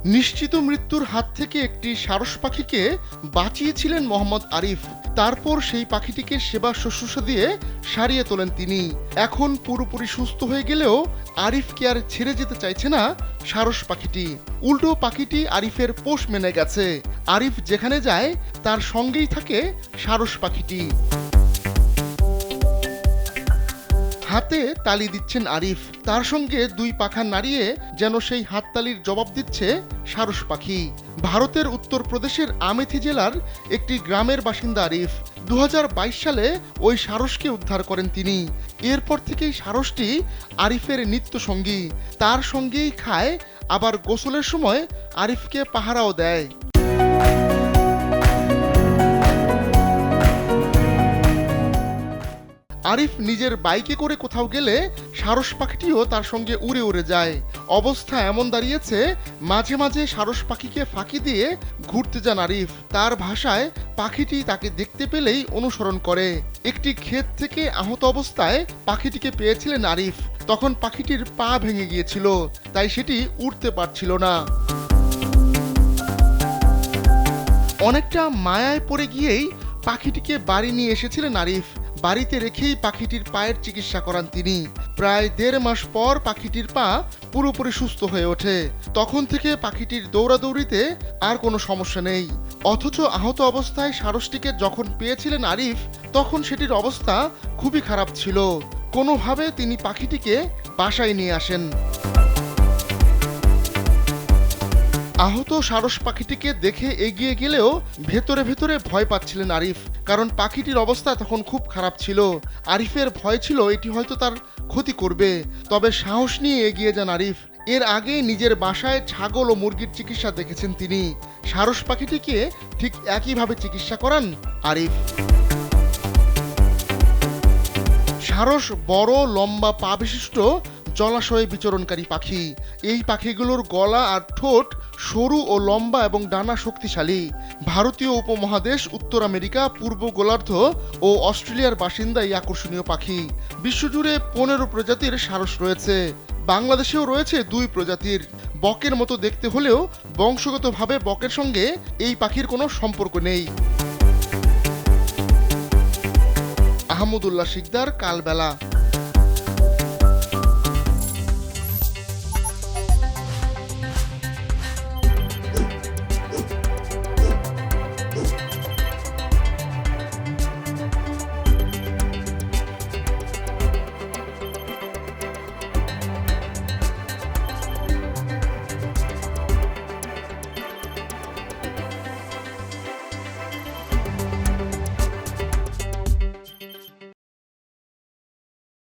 নিশ্চিত মৃত্যুর হাত থেকে একটি সারস পাখিকে বাঁচিয়েছিলেন মোহাম্মদ আরিফ। তারপর সেই পাখিটিকে সেবা শুশ্রূষা দিয়ে সারিয়ে তোলেন তিনি। এখন পুরোপুরি সুস্থ হয়ে গেলেও আরিফকে আর ছেড়ে যেতে চাইছে না সারস পাখিটি। উল্টো পাখিটি আরিফের পোষ মেনে গেছে। আরিফ যেখানে যায় তার সঙ্গেই থাকে সারস পাখিটি। হাতে তালি দিচ্ছেন আরিফ, তার সঙ্গে দুই পাখা নাড়িয়ে যেন সেই হাততালির জবাব দিচ্ছে সারস পাখি। ভারতের উত্তরপ্রদেশের আমেথি জেলার একটি গ্রামের বাসিন্দা আরিফ। 2022 সালে ওই সারসকে উদ্ধার করেন তিনি। এরপর থেকেই সারসটি আরিফের নিত্য সঙ্গী। তার সঙ্গেই খায়, আবার গোসলের সময় আরিফকে পাহারাও দেয়। আরিফ নিজের বাইকে করে কোথাও গেলে সারস পাখিটিও তার সঙ্গে উড়ে উড়ে যায়। অবস্থা এমন দাঁড়িয়েছে, মাঝে মাঝে সারস পাখিকে ফাঁকি দিয়ে ঘুরতে যান আরিফ। তার ভাষায় পাখিটি তাকে দেখতে পেলেই অনুসরণ করে। একটি ক্ষেত থেকে আহত অবস্থায় পাখিটিকে পেয়েছিলেন আরিফ। তখন পাখিটির পা ভেঙে গিয়েছিল, তাই সেটি উড়তে পারছিল না। অনেকটা মায়ায় পড়ে গিয়েই পাখিটিকে বাড়ি নিয়ে এসেছিলেন আরিফ। বাড়িতে রেখেই পাখিটির পায়ের চিকিৎসা করান তিনি। প্রায় 1.5 মাস পর পাখিটির পা পুরোপুরি সুস্থ হয়ে ওঠে। তখন থেকে পাখিটির দৌড়াদৌড়িতে আর কোনো সমস্যা নেই। অথচ আহত অবস্থায় সারসটিকে যখন পেয়েছিলেন আরিফ, তখন সেটির অবস্থা খুবই খারাপ ছিল। কোনোভাবে তিনি পাখিটিকে বাসায় নিয়ে আসেন। আহত সারস পাখিটিকে দেখে এগিয়ে গেলেও ভেতরে ভেতরে ভয় পাচ্ছিলেন আরিফ, কারণ পাখিটির অবস্থা তখন খুব খারাপ ছিল। আরিফের ভয় ছিল এটি হয়তো তার ক্ষতি করবে, তবে সাহস নিয়ে এগিয়ে যান আরিফ। এর আগে নিজের বাসায় ছাগল ও মুরগির চিকিৎসা দেখেছেন তিনি। সারস পাখিটিকে ঠিক একইভাবে চিকিৎসা করান আরিফ। সারস বড় লম্বা পা বিশিষ্ট জলাশয়ে বিচরণকারী পাখি। এই পাখিগুলোর গলা আর ঠোঁট সরু ও লম্বা এবং ডানা শক্তিশালী। ভারতীয় উপমহাদেশ, উত্তর আমেরিকা, পূর্ব গোলার্ধ ও অস্ট্রেলিয়ার বাসিন্দা এই আকর্ষণীয় পাখি। বিশ্বজুড়ে 15 প্রজাতির সারস রয়েছে। বাংলাদেশেও রয়েছে 2 প্রজাতির। বকের মতো দেখতে হলেও বংশগতভাবে বকের সঙ্গে এই পাখির কোনো সম্পর্ক নেই। আহমদুল্লাহ শিকদার, কালবেলা।